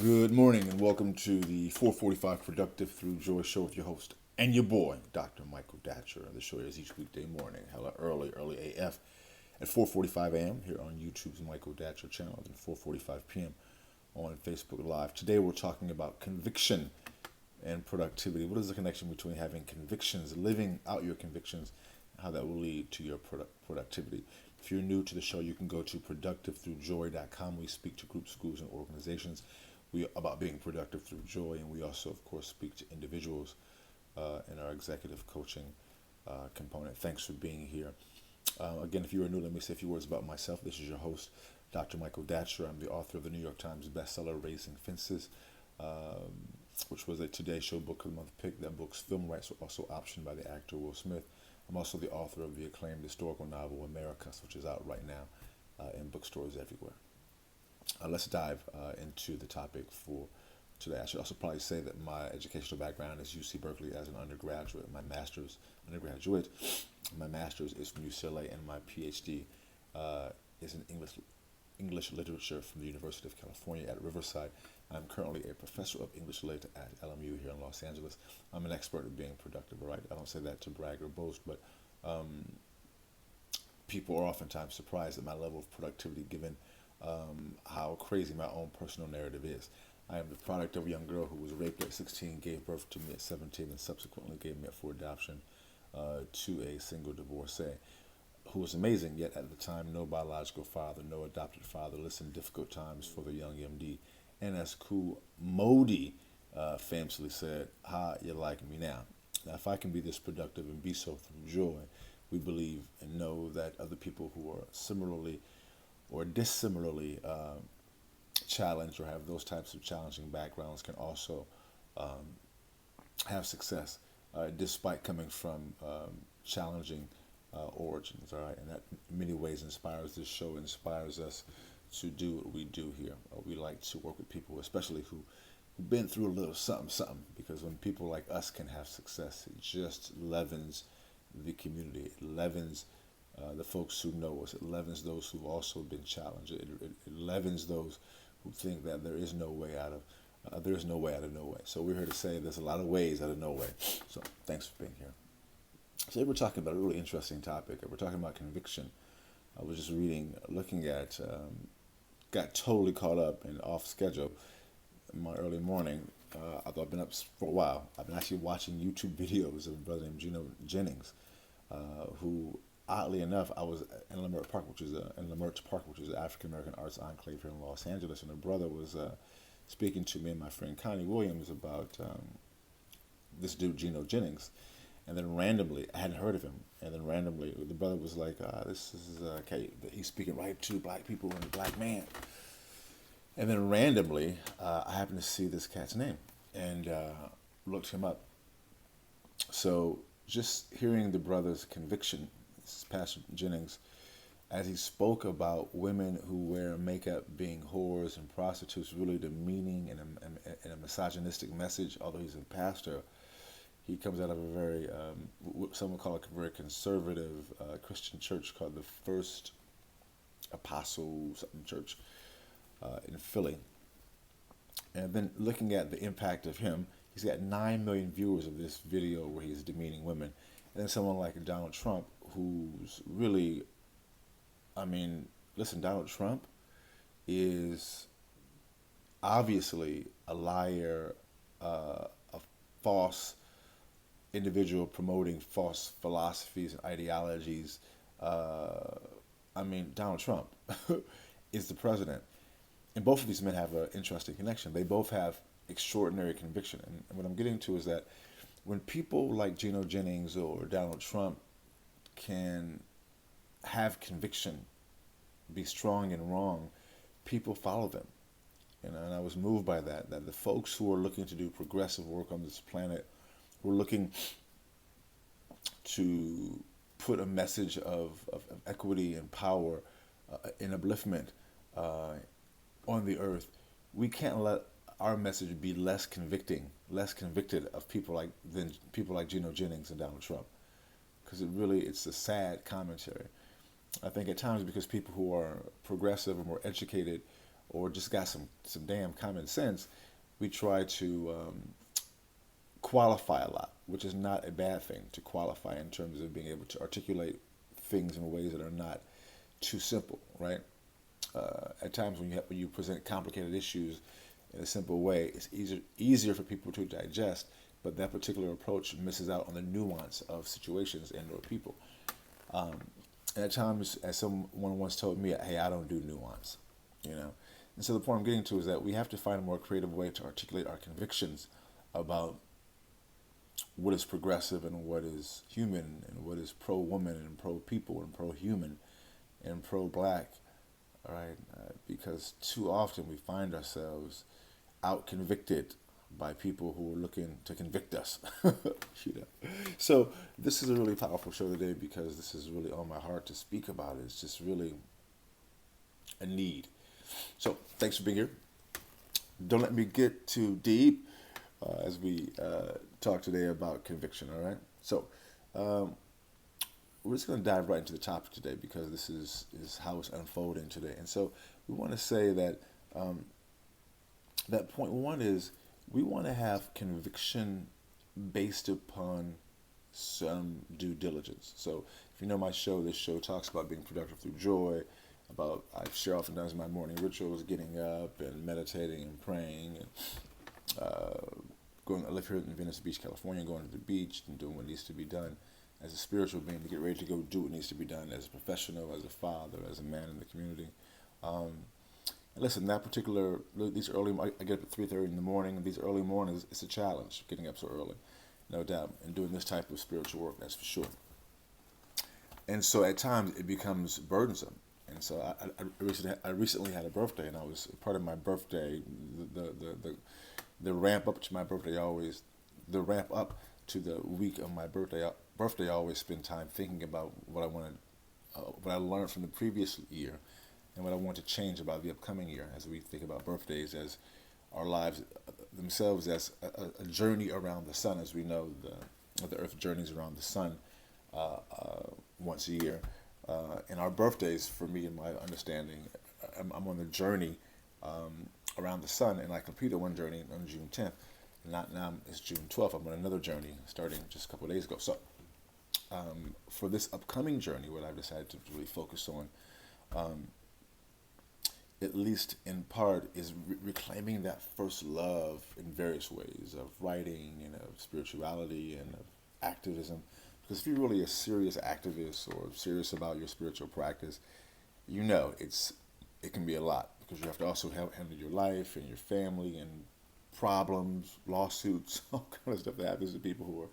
Good morning and welcome to the 445 Productive Through Joy show with your host and your boy, Dr. Michael Datcher. The show is each weekday morning, hella early AF at 4:45 a.m. here on YouTube's Michael Datcher channel and 4:45 p.m. on Facebook Live. Today we're talking about conviction and productivity. What is the connection between having convictions, living out your convictions, and how that will lead to your productivity? If you're new to the show, you can go to productivethroughjoy.com. We speak to groups, schools, and organizations about being productive through joy, and we also, of course, speak to individuals in our executive coaching component. Thanks for being here. Again, if you are new, let me say a few words about myself. This is your host, Dr. Michael Datcher. I'm the author of the New York Times bestseller, Raising Fences, which was a Today Show Book of the Month pick. That book's film rights were also optioned by the actor Will Smith. I'm also the author of the acclaimed historical novel, Americus, which is out right now in bookstores everywhere. Let's dive into the topic for today. I should also probably say that my educational background is UC Berkeley as an undergraduate. My master's is from UCLA, and my PhD is in English literature from the University of California at Riverside. I'm currently a professor of English lit at LMU here in Los Angeles. I'm an expert at being productive, all right? I don't say that to brag or boast, but people are oftentimes surprised at my level of productivity given how crazy my own personal narrative is. I am the product of a young girl who was raped at 16, gave birth to me at 17, and subsequently gave me up for adoption to a single divorcee who was amazing, yet at the time no biological father, no adopted father. Listen, difficult times for the young MD. And as Cool Modi famously said, "How you like me now?" Now, if I can be this productive and be so through joy, we believe and know that other people who are similarly or dissimilarly challenged or have those types of challenging backgrounds can also have success despite coming from challenging origins, all right? And that in many ways inspires this show, inspires us to do what we do here. We like to work with people, especially who've been through a little something, because when people like us can have success, it just leavens the community. It leavens the folks who know us. It leavens those who've also been challenged. It leavens those who think that there is no way out of no way. So we're here to say there's a lot of ways out of no way. So thanks for being here. Today we're talking about a really interesting topic. We're talking about conviction. I was just looking at, got totally caught up and off schedule in my early morning. I've been up for a while. I've been actually watching YouTube videos of a brother named Gino Jennings, who, oddly enough, I was in Leimert Park, which is an African American arts enclave here in Los Angeles, and the brother was speaking to me and my friend Connie Williams about this dude Gino Jennings, and then randomly, I hadn't heard of him, and then randomly the brother was like, "This is okay." He's speaking right to black people and a black man, and then randomly I happened to see this cat's name and looked him up. So just hearing the brother's conviction, Pastor Jennings, as he spoke about women who wear makeup being whores and prostitutes, really demeaning and a misogynistic message. Although he's a pastor, he comes out of a very, some would call it a very conservative Christian church called the First Apostle something Church in Philly. And then looking at the impact of him, he's got 9 million viewers of this video where he's demeaning women. And then someone like Donald Trump, who's really, listen, Donald Trump is obviously a liar, a false individual promoting false philosophies and ideologies. Donald Trump is the president. And both of these men have an interesting connection. They both have extraordinary conviction. And what I'm getting to is that when people like Gino Jennings or Donald Trump can have conviction, be strong and wrong, people follow them. And I was moved by that the folks who are looking to do progressive work on this planet, who are looking to put a message of equity and power and upliftment on the earth, we can't let our message be less convicted of people like Gino Jennings and Donald Trump, because it's a sad commentary. I think at times because people who are progressive or more educated or just got some damn common sense, we try to qualify a lot, which is not a bad thing to qualify in terms of being able to articulate things in ways that are not too simple, right? At times when you present complicated issues in a simple way, it's easier for people to digest, but that particular approach misses out on the nuance of situations and or people. Um, and at times, as someone once told me, hey, I don't do nuance, you know. And so the point I'm getting to is that we have to find a more creative way to articulate our convictions about what is progressive and what is human and what is pro-woman and pro-people and pro-human and pro-black, all right? Because too often we find ourselves out-convicted by people who are looking to convict us. You know? So this is a really powerful show today because this is really on my heart to speak about it. It's just really a need. So thanks for being here. Don't let me get too deep as we talk today about conviction, all right? So we're just going to dive right into the topic today because this is how it's unfolding today. And so we want to say that that point one is we want to have conviction based upon some due diligence. So if you know my show, this show talks about being productive through joy, about I share oftentimes my morning rituals, getting up and meditating and praying, and I live here in Venice Beach, California, going to the beach and doing what needs to be done as a spiritual being to get ready to go do what needs to be done as a professional, as a father, as a man in the community. And listen, these early, I get up at 3:30 in the morning, and these early mornings, it's a challenge, getting up so early, no doubt, and doing this type of spiritual work, that's for sure. And so at times it becomes burdensome. And so I recently had a birthday, and I was part of my birthday, the ramp up to my birthday the ramp up to the week of my birthday, I always spend time thinking about what I learned from the previous year, and what I want to change about the upcoming year as we think about birthdays as our lives themselves as a journey around the sun. As we know, the earth journeys around the sun once a year. And our birthdays, for me and my understanding, I'm on the journey around the sun, and I completed one journey on June 10th. Not now, it's June 12th. I'm on another journey starting just a couple of days ago. So for this upcoming journey, what I've decided to really focus on, at least in part, is reclaiming that first love in various ways of writing and of spirituality and of activism. Because if you're really a serious activist or serious about your spiritual practice, you know it can be a lot because you have to also handle your life and your family and problems, lawsuits, all kind of stuff that happens to people who are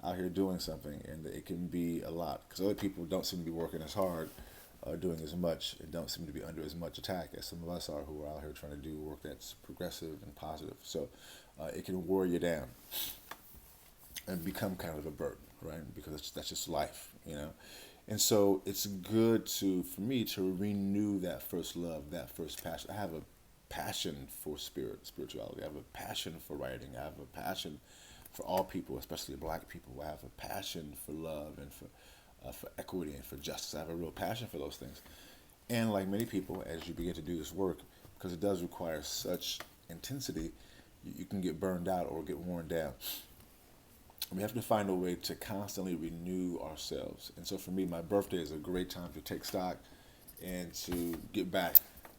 out here doing something, and it can be a lot because other people don't seem to be working as hard, doing as much, and don't seem to be under as much attack as some of us are who are out here trying to do work that's progressive and positive. So it can wear you down and become kind of a burden, right? Because that's just life, you know. And so it's good for me to renew that first love, that first passion. I have a passion for spirituality. I have a passion for writing. I have a passion for all people, especially Black people. I have a passion for love and for equity and for justice. I have a real passion for those things. And like many people, as you begin to do this work, because it does require such intensity, you can get burned out or get worn down. We have to find a way to constantly renew ourselves. And so for me, my birthday is a great time to take stock and to get back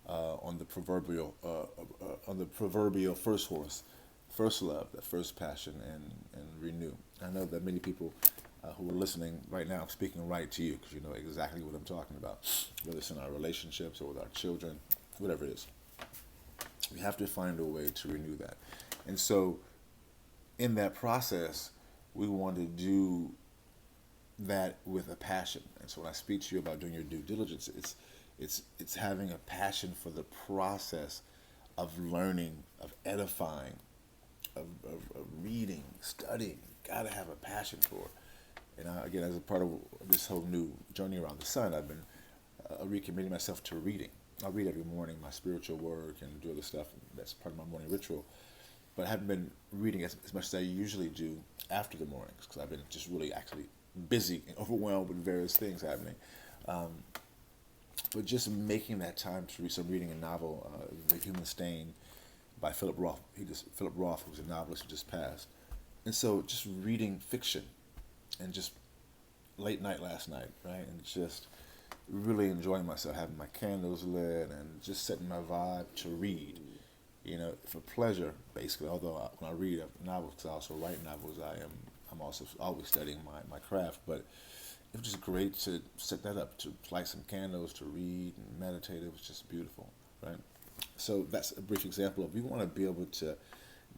on the proverbial first horse, first love, that first passion, and renew. I know that many people who are listening right now, I'm speaking right to you because you know exactly what I'm talking about, whether it's in our relationships or with our children, whatever it is. We have to find a way to renew that. And so in that process, we want to do that with a passion. And so when I speak to you about doing your due diligence, it's having a passion for the process of learning, of edifying, of reading, studying. You gotta have a passion for it. And again, as a part of this whole new journey around the sun, I've been recommitting myself to reading. I read every morning, my spiritual work and do other stuff. That's part of my morning ritual. But I haven't been reading as much as I usually do after the mornings because I've been just really actually busy and overwhelmed with various things happening. but just making that time to read. So I'm reading a novel, The Human Stain, by Philip Roth. Philip Roth, who's a novelist who just passed. And so just reading fiction, and just late night last night, right? And just really enjoying myself, having my candles lit, and just setting my vibe to read, for pleasure, basically. Although when I read novels, because I also write novels, I'm also always studying my craft. But it was just great to set that up, to light some candles, to read and meditate. It was just beautiful, right? So that's a brief example of, we want to be able to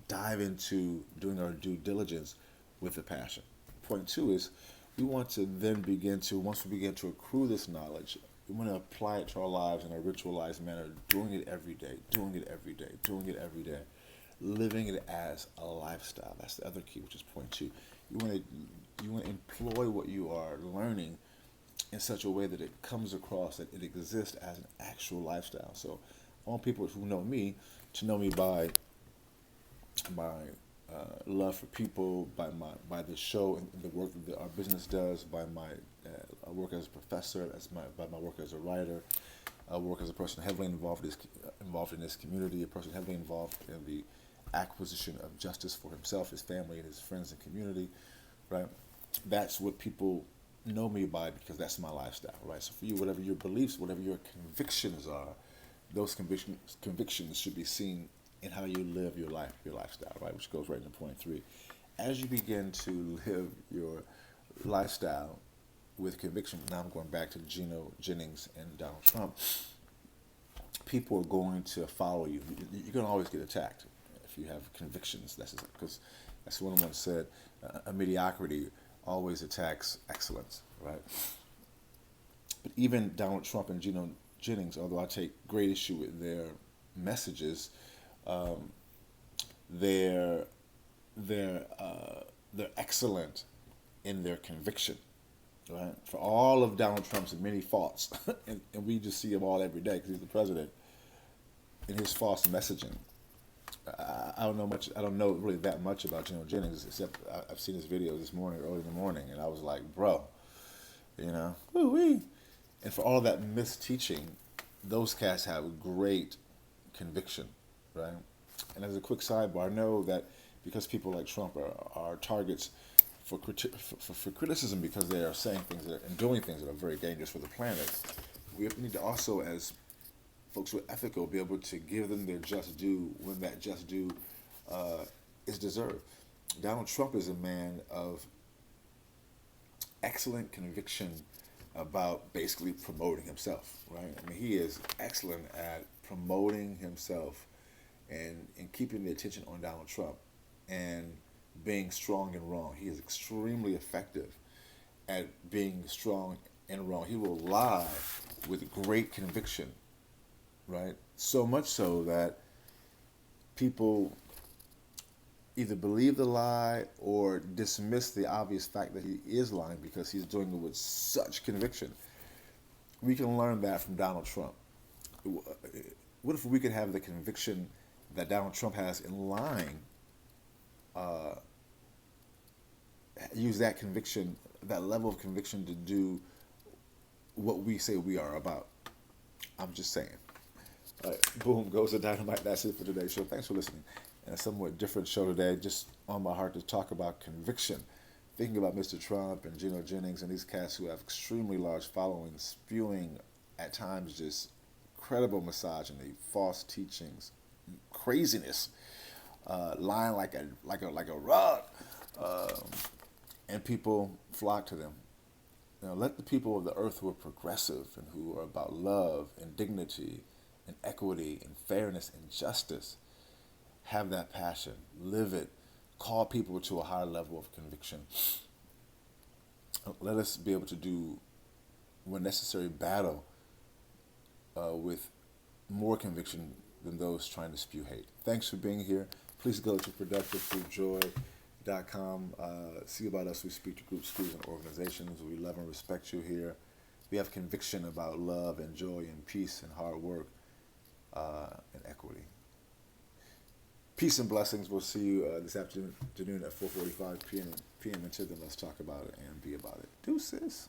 dive into doing our due diligence with a passion. Point two is, we want to then once we begin to accrue this knowledge, we want to apply it to our lives in a ritualized manner, doing it every day, doing it every day, doing it every day, living it as a lifestyle. That's the other key, which is point two. You want to employ what you are learning in such a way that it comes across, that it exists as an actual lifestyle. So I want people who know me to know me by my love for people, by the show and the work that our business does, by my work as a professor, by my work as a writer, work as a person heavily involved in this community, a person heavily involved in the acquisition of justice for himself, his family, and his friends and community, right? That's what people know me by, because that's my lifestyle, right? So for you, whatever your beliefs, whatever your convictions are, those convictions should be seen in how you live your lifestyle, right? Which goes right into point three. As you begin to live your lifestyle with conviction, now I'm going back to Gino Jennings and Donald Trump, people are going to follow you. You're going to always get attacked if you have convictions. That's because, as someone once said, a mediocrity always attacks excellence, right? But even Donald Trump and Gino Jennings, although I take great issue with their messages, they're excellent in their conviction, right? For all of Donald Trump's many faults, and we just see him all every day because he's the president, in his false messaging. I don't know much. I don't know really that much about Gino Jennings, except I've seen his videos this morning, early in the morning, and I was like, bro, woo-wee. And for all that misteaching, those cats have great conviction, right? And as a quick sidebar, I know that because people like Trump are targets for criticism because they are saying things and doing things that are very dangerous for the planet, we need to also, as folks who are ethical, be able to give them their just due when that just due is deserved. Donald Trump is a man of excellent conviction about basically promoting himself, right? I mean, he is excellent at promoting himself and keeping the attention on Donald Trump and being strong and wrong. He is extremely effective at being strong and wrong. He will lie with great conviction, right? So much so that people either believe the lie or dismiss the obvious fact that he is lying because he's doing it with such conviction. We can learn that from Donald Trump. What if we could have the conviction that Donald Trump has in lying, use that conviction, that level of conviction, to do what we say we are about? I'm just saying. All right, boom, goes the dynamite. That's it for today's show. Thanks for listening. And a somewhat different show today, just on my heart to talk about conviction. Thinking about Mr. Trump and Gino Jennings and these cats who have extremely large followings, spewing at times just incredible misogyny, false teachings, craziness, lying like a rug, and people flock to them. Let the people of the earth who are progressive and who are about love and dignity and equity and fairness and justice have that passion, live it, call people to a higher level of conviction. Let us be able to do, when necessary, battle with more conviction than those trying to spew hate. Thanks for being here. Please go to productivethroughjoy.com. See about us. We speak to groups, schools, and organizations. We love and respect you here. We have conviction about love and joy and peace and hard work and equity. Peace and blessings. We'll see you this afternoon at 4:45 p.m. Until then, let's talk about it and be about it. Deuces.